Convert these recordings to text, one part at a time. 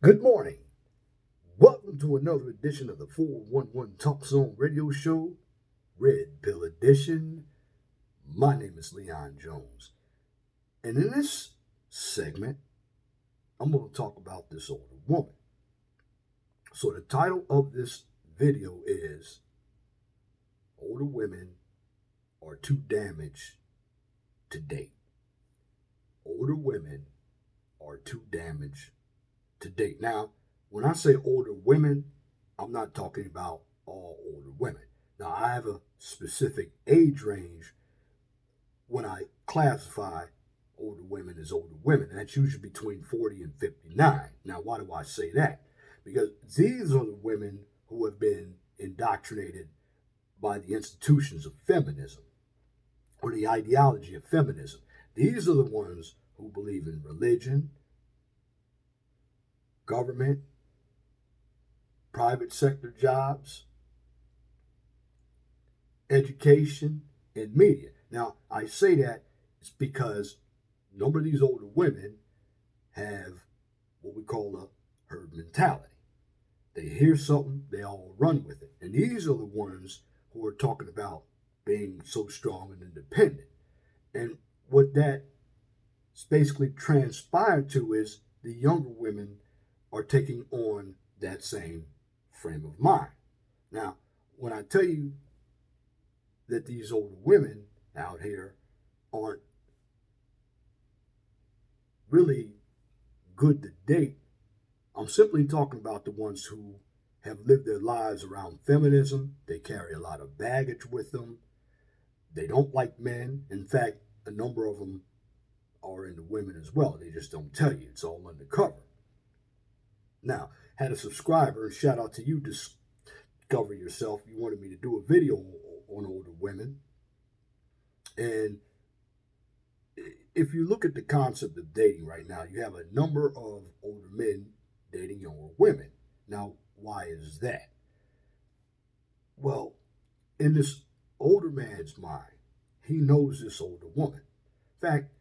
Good morning. Welcome to another edition of the 411 Talk Zone radio show, Red Pill Edition. My name is Leon Jones. And in this segment, I'm going to talk about this older woman. So, the title of this video is Older Women Are Too Damaged to Date. Older women are too damaged to date. Now, when I say older women, I'm not talking about all older women. Now, I have a specific age range when I classify older women as older women, and that's usually between 40 and 59. Now, why do I say that? Because these are the women who have been indoctrinated by the institutions of feminism or the ideology of feminism. These are the ones who believe in religion, government, private sector jobs, education, and media. Now, I say that it's because a number of these older women have what we call a herd mentality. They hear something, they all run with it. And these are the ones who are talking about being so strong and independent. And what that basically transpired to is the younger women are taking on that same frame of mind. Now, when I tell you that these older women out here aren't really good to date, I'm simply talking about the ones who have lived their lives around feminism. They carry a lot of baggage with them. They don't like men. In fact, a number of them are into women as well. They just don't tell you. It's all undercover. Now, had a subscriber, and shout out to you, Discover Yourself. You wanted me to do a video on older women. And if you look at the concept of dating right now, you have a number of older men dating younger women. Now, why is that? Well, in this older man's mind, he knows this older woman. In fact,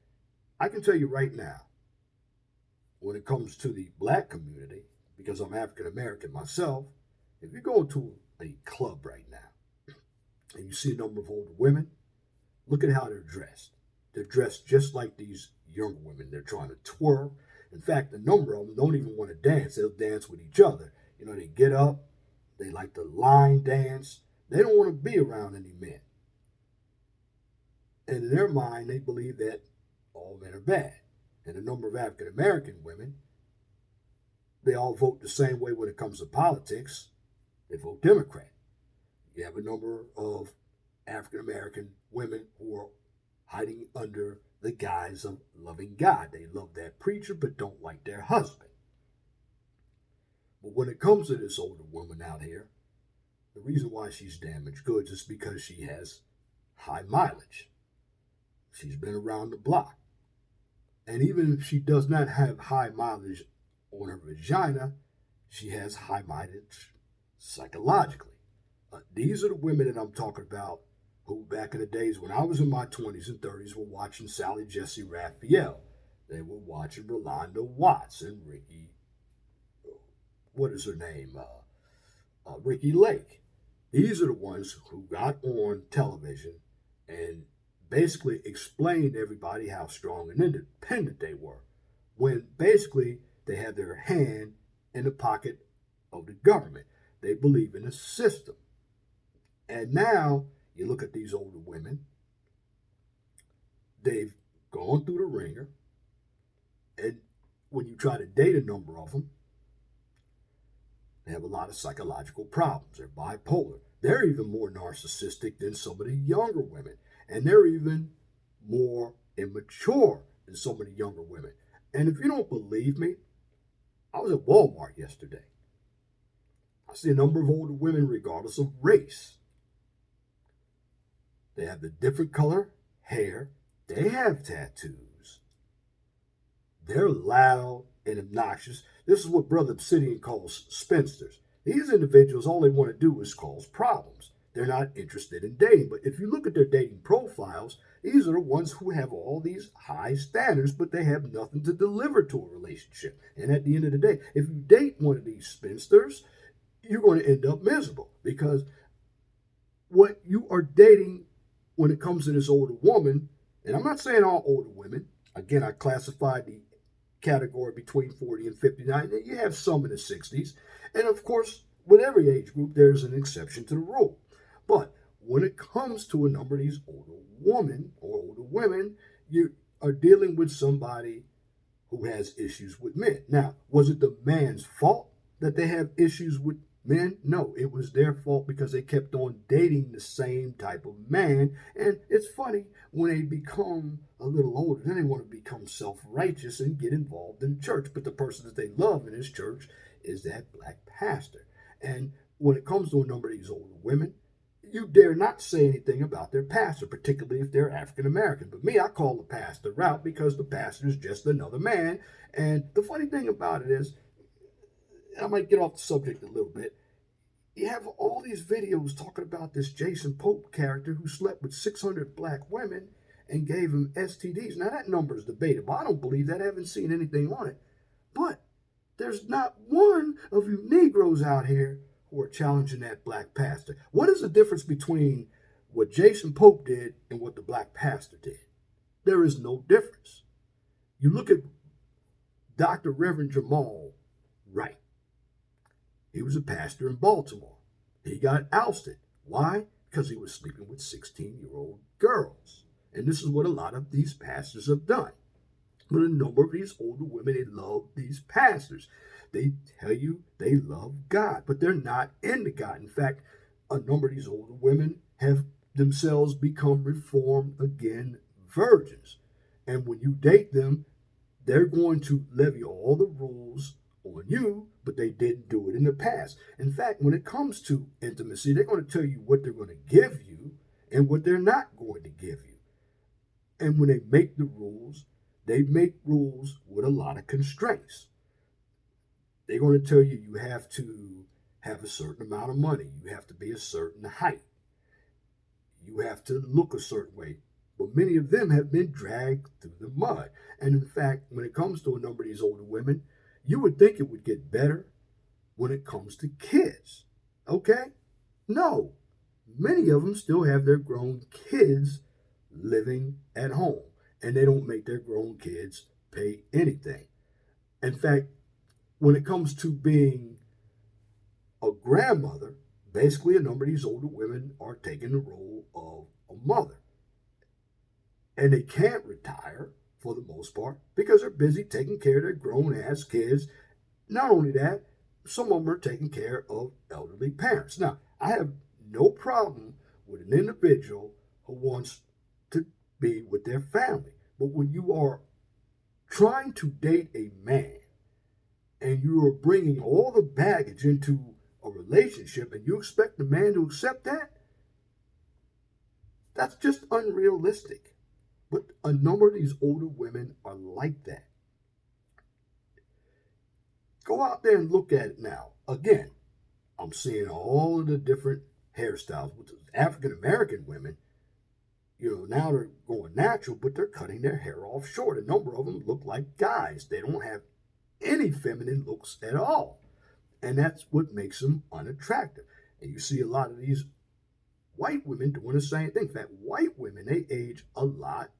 I can tell you right now, when it comes to the black community, because I'm African American myself, if you go to a club right now and you see a number of older women, look at how they're dressed. They're dressed just like these younger women. They're trying to twirl. In fact, a number of them don't even want to dance. They'll dance with each other. You know, they get up, they like to line dance. They don't want to be around any men. And in their mind, they believe that all men are bad. And a number of African American women, they all vote the same way when it comes to politics. They vote Democrat. You have a number of African American women who are hiding under the guise of loving God. They love that preacher but don't like their husband. But when it comes to this older woman out here, the reason why she's damaged goods is because she has high mileage. She's been around the block. And even if she does not have high mileage on her vagina, she has high mileage psychologically. These are the women that I'm talking about who, back in the days when I was in my 20s and 30s, were watching Sally Jesse Raphael. They were watching Rolanda Watts and Ricky, what is her name? Ricky Lake. These are the ones who got on television and basically explained to everybody how strong and independent they were, when basically they had their hand in the pocket of the government. They believe in the system. And now you look at these older women, they've gone through the ringer, and when you try to date a number of them, they have a lot of psychological problems. They're bipolar. They're even more narcissistic than some of the younger women. And they're even more immature than some of the younger women. And if you don't believe me, I was at Walmart yesterday. I see a number of older women regardless of race. They have the different color hair. They have tattoos. They're loud and obnoxious. This is what Brother Obsidian calls spinsters. These individuals, all they want to do is cause problems. they're not interested in dating. But if you look at their dating profiles, these are the ones who have all these high standards, but they have nothing to deliver to a relationship. And at the end of the day, if you date one of these spinsters, you're going to end up miserable, because what you are dating when it comes to this older woman, and I'm not saying all older women, again, I classified the category between 40 and 59, and you have some in the 60s. And of course, with every age group, there's an exception to the rule. But when it comes to a number of these older women or older women, you are dealing with somebody who has issues with men. Now, was it the man's fault that they have issues with men? No, it was their fault because they kept on dating the same type of man. And it's funny, when they become a little older, then they want to become self-righteous and get involved in church. But the person that they love in his church is that black pastor. And when it comes to a number of these older women, you dare not say anything about their pastor, particularly if they're African American. But me, I call the pastor out because the pastor is just another man. And the funny thing about it is, I might get off the subject a little bit. You have all these videos talking about this Jason Pope character who slept with 600 black women and gave them STDs. Now, that number is debatable. I don't believe that. I haven't seen anything on it. But there's not one of you Negroes out here who are challenging that black pastor. What is the difference between what Jason Pope did and what the black pastor did? There is no difference. You look at Dr. Reverend Jamal Wright. He was a pastor in Baltimore. He got ousted. Why? Because he was sleeping with 16-year-old girls. And this is what a lot of these pastors have done. But a number of these older women, they love these pastors. They tell you they love God, but they're not into God. In fact, a number of these older women have themselves become reformed again virgins. And when you date them, they're going to levy all the rules on you, but they didn't do it in the past. In fact, when it comes to intimacy, they're going to tell you what they're going to give you and what they're not going to give you. And when they make the rules, they make rules with a lot of constraints. They're going to tell you you have to have a certain amount of money. You have to be a certain height. You have to look a certain way. But many of them have been dragged through the mud. And in fact, when it comes to a number of these older women, you would think it would get better when it comes to kids. Okay? No. Many of them still have their grown kids living at home. And they don't make their grown kids pay anything. In fact, when it comes to being a grandmother, basically a number of these older women are taking the role of a mother. And they can't retire for the most part because they're busy taking care of their grown-ass kids. Not only that, some of them are taking care of elderly parents. Now, I have no problem with an individual who wants to be with their family. But when you are trying to date a man and you are bringing all the baggage into a relationship and you expect the man to accept that, that's just unrealistic. But a number of these older women are like that. Go out there and look at it now. Again, I'm seeing all of the different hairstyles. With African American women, now they're going natural, but they're cutting their hair off short. A number of them look like guys. They don't have any feminine looks at all. And that's what makes them unattractive. And you see a lot of these white women doing the same thing. In fact, white women, they age a lot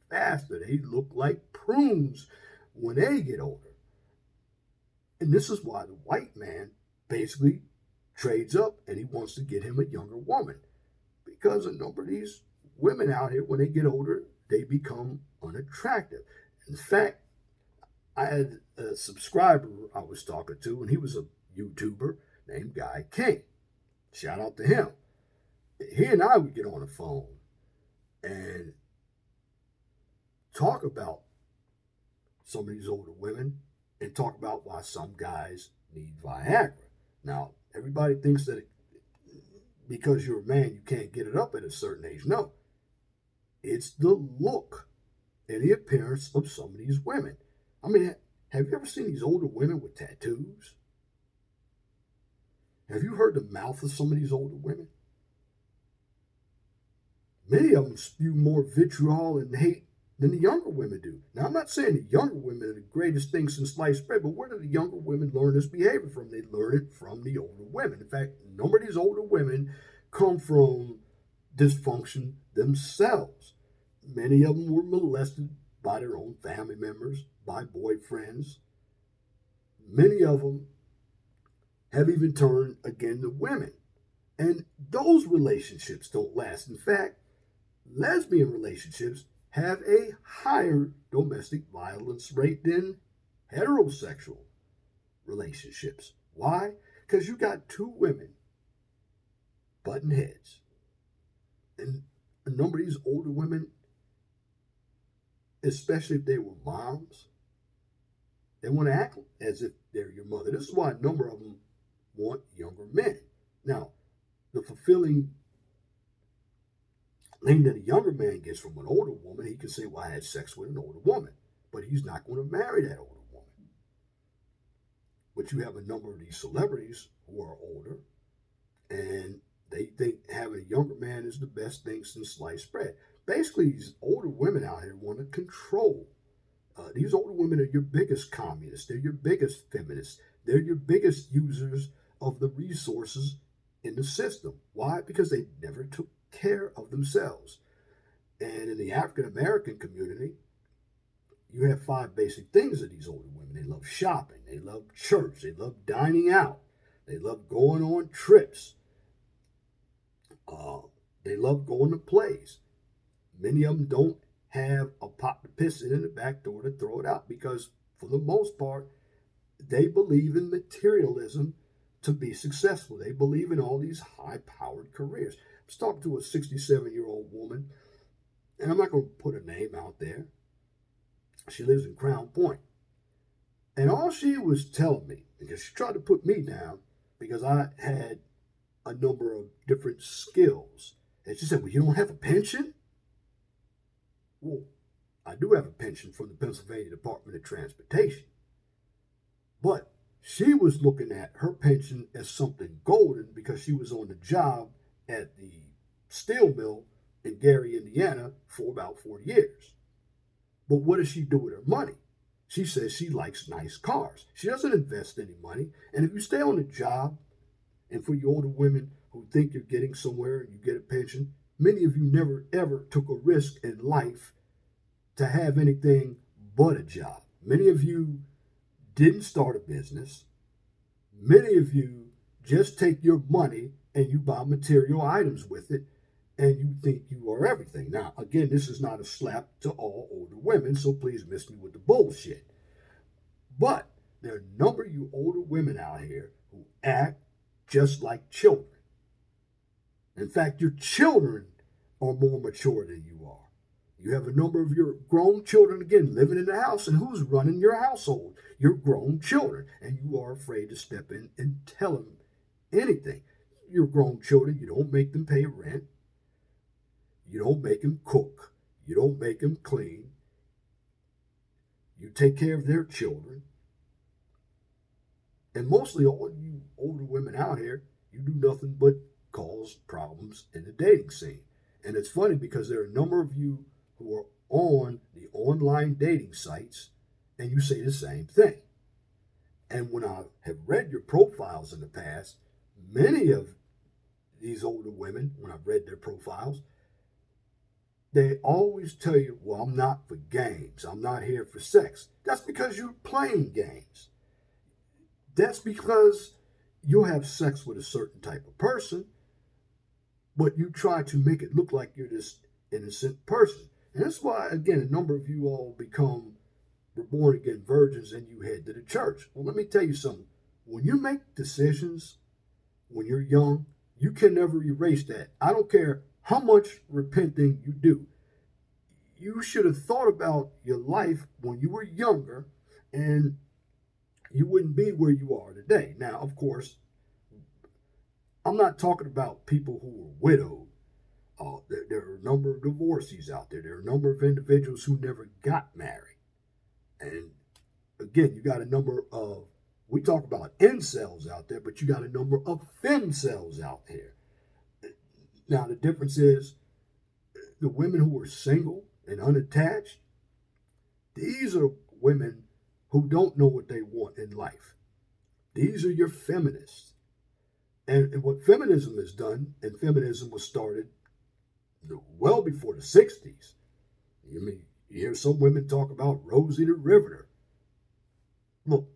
faster. They look like prunes when they get older. And this is why the white man basically trades up and he wants to get him a younger woman. Because a number of these women out here, when they get older, they become unattractive. In fact, I had a subscriber I was talking to, and he was a YouTuber named Guy King. Shout out to him. He and I would get on the phone and talk about some of these older women and talk about why some guys need Viagra. Now, everybody thinks that because you're a man, you can't get it up at a certain age. No. It's the look and the appearance of some of these women. I mean, have you ever seen these older women with tattoos? Have you heard the mouth of some of these older women? Many of them spew more vitriol and hate than the younger women do. Now, I'm not saying the younger women are the greatest thing since sliced bread, but where do the younger women learn this behavior from? They learn it from the older women. In fact, a number of these older women come from dysfunction themselves. Many of them were molested by their own family members, by boyfriends. Many of them have even turned again to women. And those relationships don't last. In fact, lesbian relationships have a higher domestic violence rate than heterosexual relationships. Why? Because you got two women butting heads. And a number of these older women, especially if they were moms, they want to act as if they're your mother. This is why a number of them want younger men. Now, the fulfilling thing that a younger man gets from an older woman, he can say, well, I had sex with an older woman, but he's not going to marry that older woman. But you have a number of these celebrities who are older, and they think having a younger man is the best thing since sliced bread. Basically, these older women out here want to control. These older women are your biggest communists. They're your biggest feminists. They're your biggest users of the resources in the system. Why? Because they never took care of themselves. And in the African American community, you have 5 basic things of these older women. They love shopping. They love church. They love dining out. They love going on trips. They love going to plays. Many of them don't have a pot to piss in the back door to throw it out because, for the most part, they believe in materialism to be successful. They believe in all these high-powered careers. I was talking to a 67-year-old woman, and I'm not going to put her name out there. She lives in Crown Point. And all she was telling me, because she tried to put me down because I had a number of different skills. And she said, well, you don't have a pension? Well, I do have a pension from the Pennsylvania Department of Transportation. But she was looking at her pension as something golden because she was on the job at the steel mill in Gary, Indiana for about 40 years. But what does she do with her money? She says she likes nice cars. She doesn't invest any money. And if you stay on the job, and for you older women who think you're getting somewhere and you get a pension, many of you never ever took a risk in life to have anything but a job. Many of you didn't start a business. Many of you just take your money and you buy material items with it and you think you are everything. Now, again, this is not a slap to all older women, so please miss me with the bullshit. But there are a number of you older women out here who act just like children. In fact, your children are more mature than you are. You have a number of your grown children, again, living in the house, and who's running your household? Your grown children, and you are afraid to step in and tell them anything. Your grown children, you don't make them pay rent. You don't make them cook. You don't make them clean. You take care of their children. And mostly all you older women out here, you do nothing but cause problems in the dating scene. And it's funny because there are a number of you who are on the online dating sites and you say the same thing. And when I have read your profiles in the past, many of these older women, when I've read their profiles, they always tell you, well, I'm not for games. I'm not here for sex. That's because you're playing games. That's because you'll have sex with a certain type of person, but you try to make it look like you're this innocent person. And that's why, again, a number of you all become born again virgins and you head to the church. Well, let me tell you something. When you make decisions when you're young, you can never erase that. I don't care how much repenting you do. You should have thought about your life when you were younger, and you wouldn't be where you are today. Now, of course, I'm not talking about people who were widowed. There are a number of divorcees out there. There are a number of individuals who never got married. And again, you got a number of, we talk about incels out there, but you got a number of femcells out there. Now, the difference is the women who are single and unattached, these are women who don't know what they want in life. These are your feminists. And what feminism has done, and feminism was started well before the 60s. You hear some women talk about Rosie the Riveter. Look,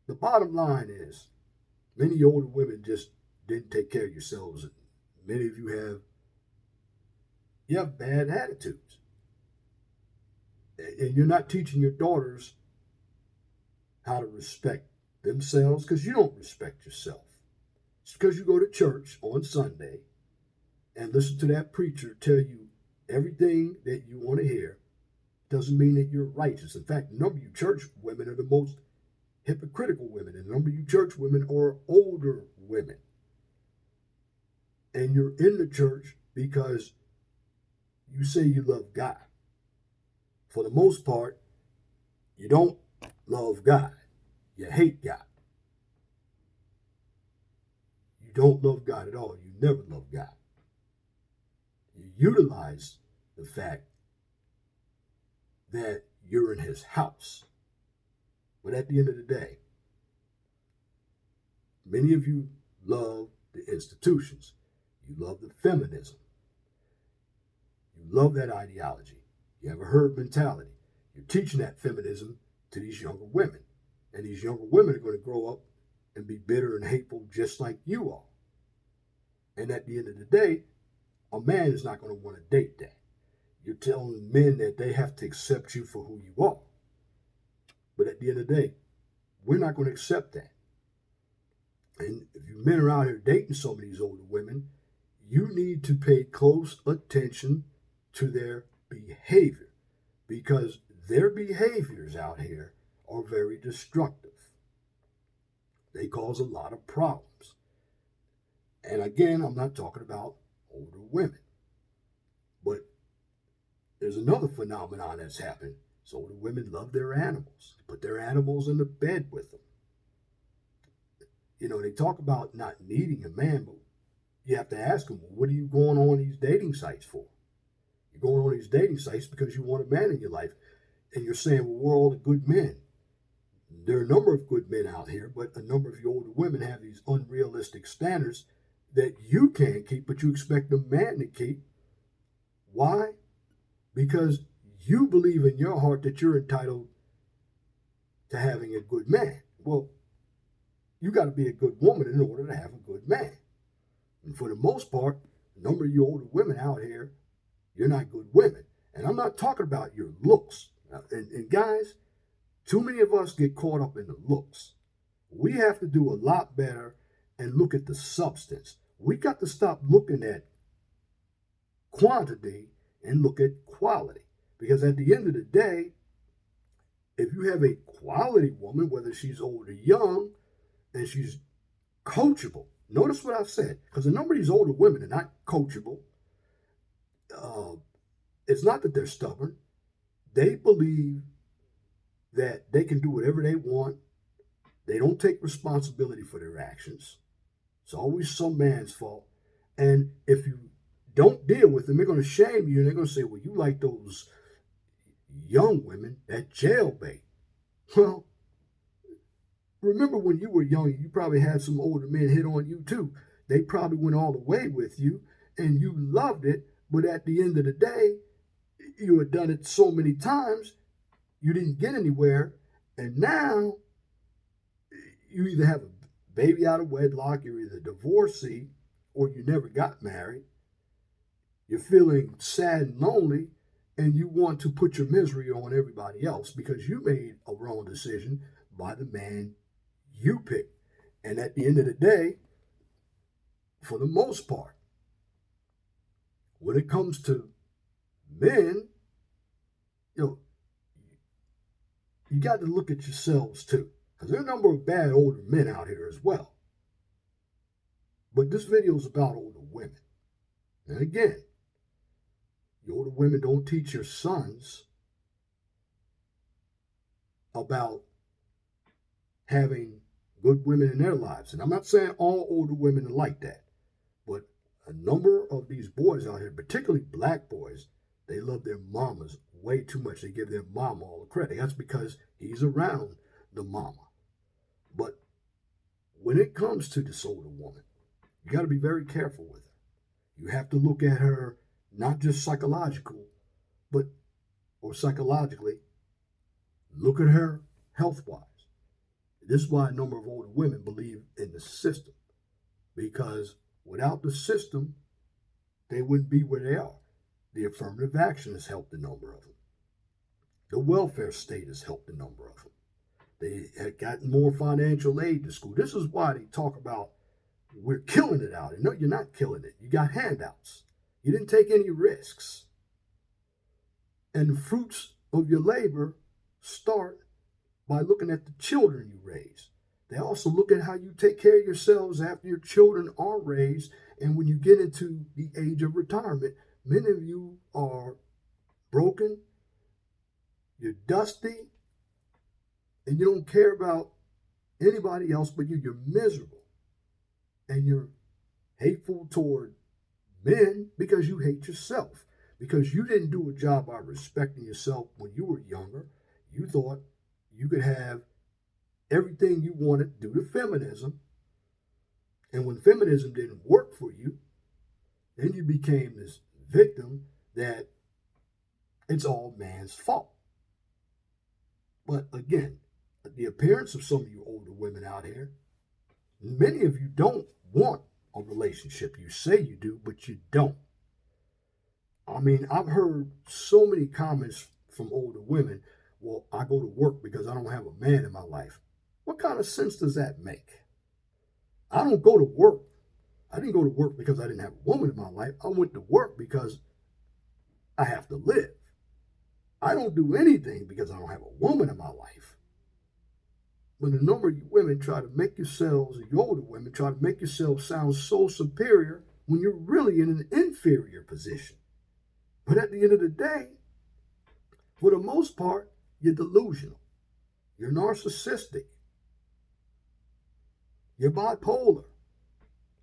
the bottom line is many older women just didn't take care of yourselves. Many of you have bad attitudes. And you're not teaching your daughters how to respect themselves because you don't respect yourself. It's because you go to church on Sunday and listen to that preacher tell you everything that you want to hear doesn't mean that you're righteous. In fact, a number of you church women are the most hypocritical women, and a number of you church women are older women. And you're in the church because you say you love God. For the most part, you don't love God. You hate God. You don't love God at all. You never love God. You utilize the fact that you're in his house. But at the end of the day, many of you love the institutions. You love the feminism. You love that ideology. You have a herd mentality. You're teaching that feminism to these younger women. And these younger women are going to grow up and be bitter and hateful just like you are. And at the end of the day, a man is not going to want to date that. You're telling men that they have to accept you for who you are. But at the end of the day, we're not going to accept that. And if you men are out here dating some of these older women, you need to pay close attention to their behavior, because their behaviors out here are very destructive. They cause a lot of problems. And again, I'm not talking about older women. But there's another phenomenon that's happened. So older women love their animals. They put their animals in the bed with them. You know, they talk about not needing a man, but you have to ask them, well, what are you going on these dating sites for? You're going on these dating sites because you want a man in your life. And you're saying, well, we're all the good men. There are a number of good men out here, but a number of you older women have these unrealistic standards that you can't keep, but you expect a man to keep. Why? Because you believe in your heart that you're entitled to having a good man. Well, you got to be a good woman in order to have a good man. And for the most part, a number of you older women out here, you're not good women. And I'm not talking about your looks. And guys, too many of us get caught up in the looks. We have to do a lot better and look at the substance. We got to stop looking at quantity and look at quality. Because at the end of the day, if you have a quality woman, whether she's old or young, and she's coachable, notice what I've said, because a number of these older women are not coachable. It's not that they're stubborn. They believe that they can do whatever they want. They don't take responsibility for their actions. It's always some man's fault. And if you don't deal with them, they're going to shame you, and they're going to say, well, you like those young women, that jailbait. Well, remember when you were young, you probably had some older men hit on you too. They probably went all the way with you, and you loved it, but at the end of the day, you had done it so many times, you didn't get anywhere, and now you either have a baby out of wedlock, you're either divorcee, or you never got married. You're feeling sad and lonely, and you want to put your misery on everybody else because you made a wrong decision by the man you picked. And at the end of the day, for the most part, when it comes to men, you got to look at yourselves too. Because there are a number of bad older men out here as well. But this video is about older women. And again, the older women, don't teach your sons about having good women in their lives. And I'm not saying all older women are like that. But A number of these boys out here, particularly black boys, they love their mamas way too much. They give their mama all the credit. That's because he's around the mama. But when it comes to this older woman, you got to be very careful with her. You have to look at her not just psychologically, look at her health-wise. This is why a number of older women believe in the system, because without the system, they wouldn't be where they are. The affirmative action has helped a number of them. The welfare state has helped a number of them. They had gotten more financial aid to school. This is why they talk about we're killing it out. No, you're not killing it. You got handouts. You didn't take any risks. And the fruits of your labor start by looking at the children you raise. They also look at how you take care of yourselves after your children are raised. And when you get into the age of retirement, many of you are broken, you're dusty, and you don't care about anybody else but you. You're miserable. And you're hateful toward men because you hate yourself. Because you didn't do a job by respecting yourself when you were younger. You thought you could have everything you wanted due to feminism. And when feminism didn't work for you, then you became this victim that it's all man's fault. But again, the appearance of some of you older women out here, many of you don't want a relationship. You say you do, but you don't. I mean, I've heard so many comments from older women. Well, I go to work because I don't have a man in my life. What kind of sense does that make? I don't go to work. I didn't go to work because I didn't have a woman in my life. I went to work because I have to live. I don't do anything because I don't have a woman in my life. But a number of you women try to make yourselves, you older women, try to make yourselves sound so superior when you're really in an inferior position. But at the end of the day, for the most part, you're delusional. You're narcissistic. You're bipolar.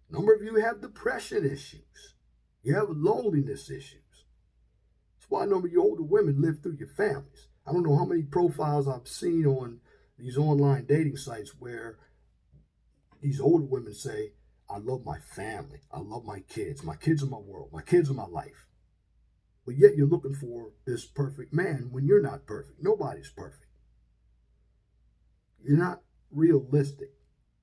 A number of you have depression issues. You have loneliness issues. That's why a number of you older women live through your families. I don't know how many profiles I've seen on these online dating sites where these older women say, I love my family. I love my kids. My kids are my world. My kids are my life. But yet you're looking for this perfect man when you're not perfect. Nobody's perfect. You're not realistic.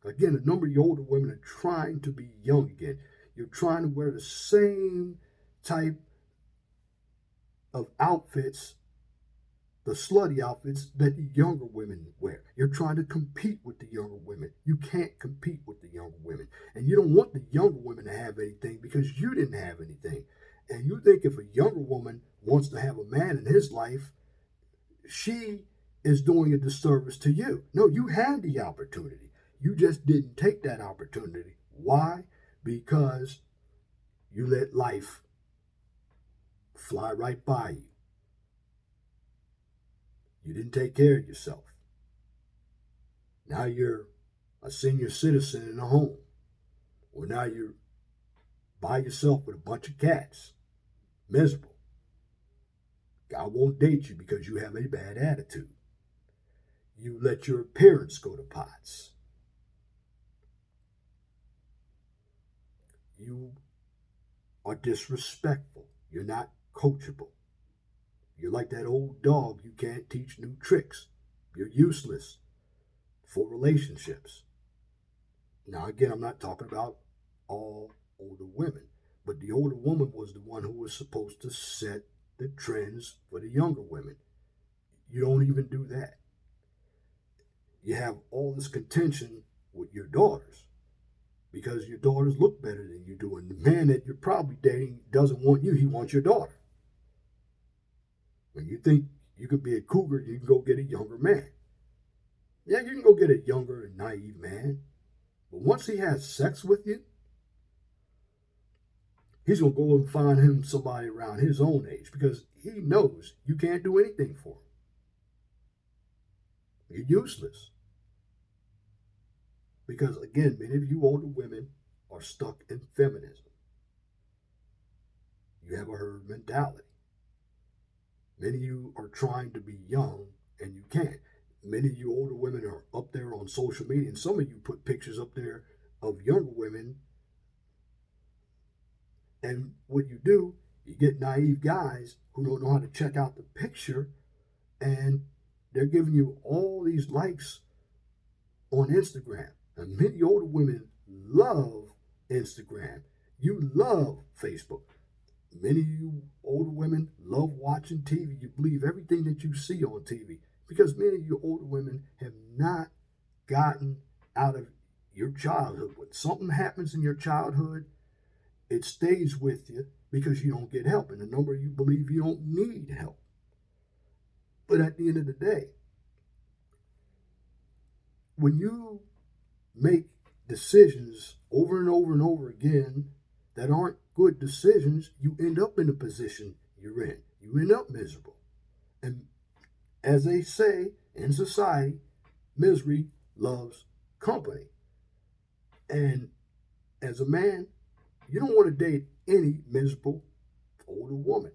Again, a number of you older women are trying to be young again. You're trying to wear the same type of outfits, the slutty outfits that the younger women wear. You're trying to compete with the younger women. You can't compete with the younger women. And you don't want the younger women to have anything because you didn't have anything. And you think if a younger woman wants to have a man in his life, she is doing a disservice to you. No, you had the opportunity. You just didn't take that opportunity. Why? Because you let life fly right by you. You didn't take care of yourself. Now you're a senior citizen in a home. Or now you're by yourself with a bunch of cats. Miserable. God won't date you because you have a bad attitude. You let your appearance go to pots. You are disrespectful. You're not coachable. You're like that old dog. You can't teach new tricks. You're useless for relationships. Now, again, I'm not talking about all older women, but the older woman was the one who was supposed to set the trends for the younger women. You don't even do that. You have all this contention with your daughters because your daughters look better than you do. And the man that you're probably dating doesn't want you. He wants your daughter. When you think you could be a cougar, you can go get a younger man. Yeah, you can go get a younger and naive man. But once he has sex with you, he's going to go and find him somebody around his own age because he knows you can't do anything for him. You're useless. Because, again, many of you older women are stuck in feminism. You have a herd mentality. Many of you are trying to be young and you can't. Many of you older women are up there on social media, and some of you put pictures up there of younger women. And what you do, you get naive guys who don't know how to check out the picture, and they're giving you all these likes on Instagram. And many older women love Instagram. You love Facebook. Many of you older women love watching TV. You believe everything that you see on TV because many of you older women have not gotten out of your childhood. When something happens in your childhood, it stays with you because you don't get help. And a number of you believe you don't need help. But at the end of the day, when you make decisions over and over and over again that aren't good decisions, you end up in the position you're in. You end up miserable. And as they say in society, misery loves company. And as a man, you don't want to date any miserable older woman.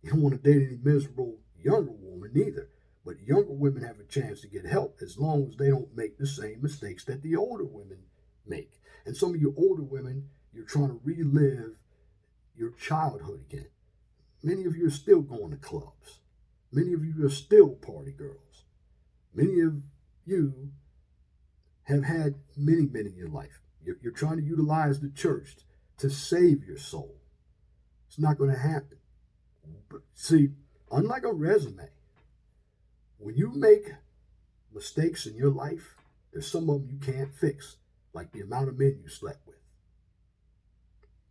You don't want to date any miserable younger woman either. But younger women have a chance to get help as long as they don't make the same mistakes that the older women make. And some of you older women, you're trying to relive your childhood again. Many of you are still going to clubs. Many of you are still party girls. Many of you have had many in your life. You're trying to utilize the church to save your soul. It's not going to happen. But see, unlike a resume, when you make mistakes in your life, there's some of them you can't fix, like the amount of men you slept with,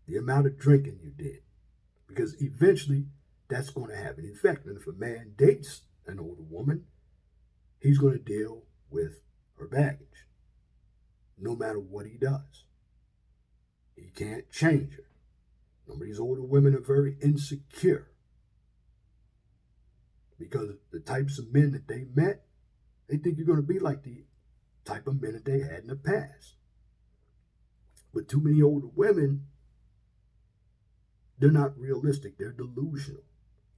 the amount of drinking you did, because eventually that's going to happen. In fact, if a man dates an older woman, he's going to deal with her baggage, no matter what he does. He can't change her. Some of these older women are very insecure because the types of men that they met, they think you're going to be like the type of men that they had in the past. But too many older women, they're not realistic. They're delusional.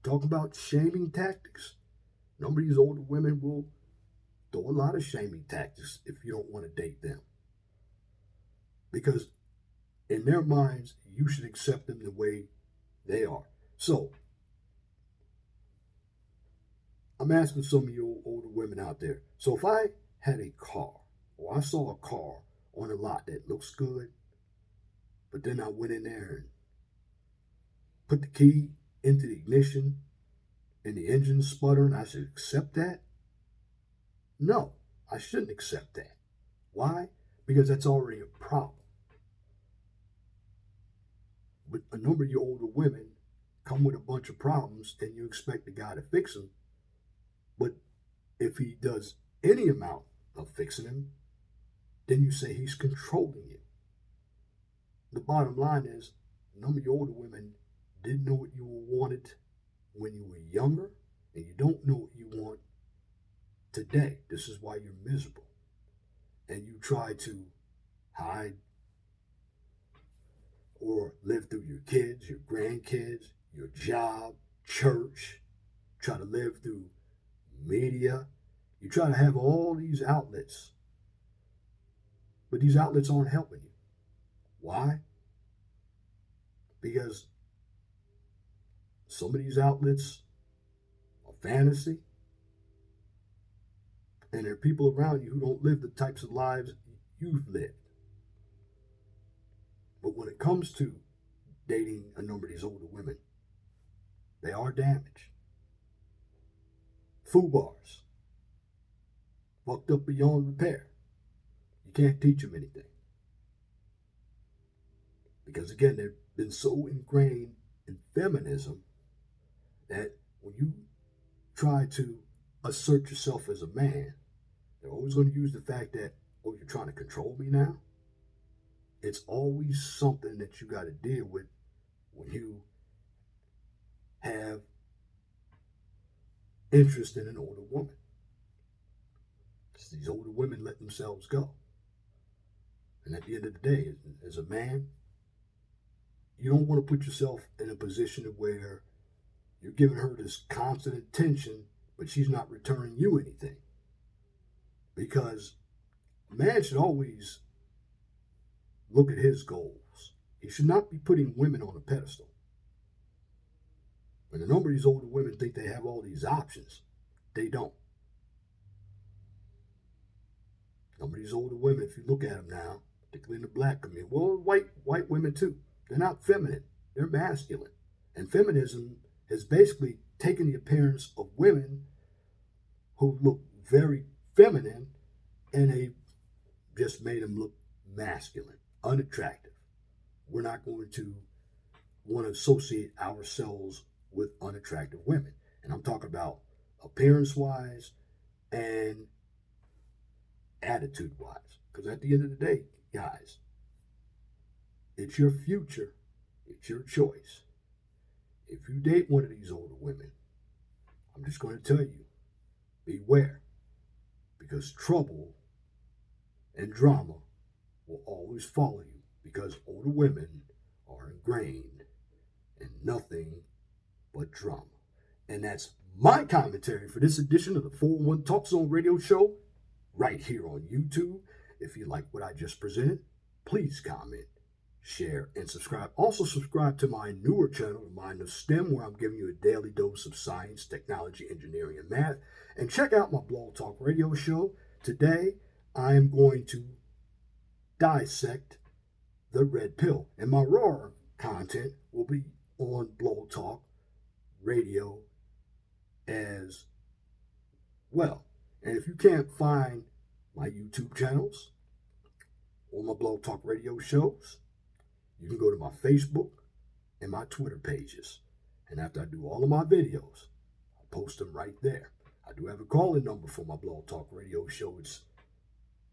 Talk about shaming tactics. A number of these older women will throw a lot of shaming tactics if you don't want to date them. Because in their minds, you should accept them the way they are. So, I'm asking some of you older women out there. So if I had a car, or I saw a car on a lot that looks good, but then I went in there and put the key into the ignition and the engine's sputtering, I should accept that? No, I shouldn't accept that. Why? Because that's already a problem. But a number of you older women come with a bunch of problems and you expect the guy to fix them. But if he does any amount of fixing them, then you say he's controlling you. The bottom line is, a number of you older women didn't know what you wanted when you were younger, and you don't know what you want today. This is why you're miserable. And you try to hide or live through your kids, your grandkids, your job, church, try to live through media. You try to have all these outlets, but these outlets aren't helping you. Why? Because some of these outlets are fantasy, and there are people around you who don't live the types of lives you've lived. But when it comes to dating a number of these older women, they are damaged. Food bars, fucked up beyond repair. You can't teach them anything. Because again, they've been so ingrained in feminism that when you try to assert yourself as a man, they're always going to use the fact that, oh, you're trying to control me now? It's always something that you got to deal with when you have interest in an older woman. These older women let themselves go. And at the end of the day, as a man, you don't want to put yourself in a position where you're giving her this constant attention, but she's not returning you anything. Because a man should always look at his goals. He should not be putting women on a pedestal. When a number of these older women think they have all these options, they don't. Some of these older women, if you look at them now, particularly in the black community, well, white women too, they're not feminine, they're masculine. And feminism has basically taken the appearance of women who look very feminine and they just made them look masculine, unattractive. We're not going to want to associate ourselves with unattractive women. And I'm talking about appearance-wise and attitude-wise. Because at the end of the day, guys, it's your future. It's your choice. If you date one of these older women, I'm just going to tell you, beware. Because trouble and drama will always follow you. Because older women are ingrained in nothing but drama. And that's my commentary for this edition of the 401 Talk Zone radio show right here on YouTube. If you like what I just presented, please comment, share, and subscribe. Also subscribe to my newer channel, Mind of STEM, where I'm giving you a daily dose of science, technology, engineering, and math. And check out my Blog Talk radio show. Today, I am going to dissect the red pill. And my raw content will be on Blog Talk radio as well. And if you can't find my YouTube channels or my Blog Talk radio shows, you can go to my Facebook and my Twitter pages. And after I do all of my videos, I'll post them right there. I do have a call-in number for my Blog Talk radio show. It's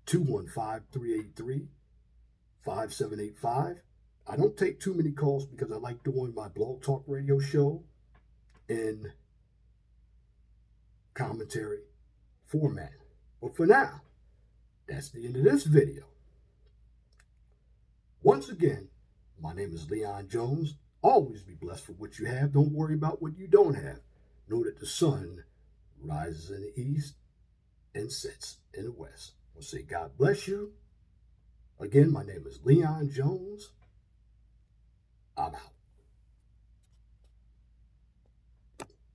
215-383-5785. I don't take too many calls because I like doing my Blog Talk radio show in commentary format. But for now, that's the end of this video. Once again, my name is Leon Jones. Always be blessed for what you have. Don't worry about what you don't have. Know that the sun rises in the east and sets in the west. I'll say God bless you. Again, my name is Leon Jones. I'm out.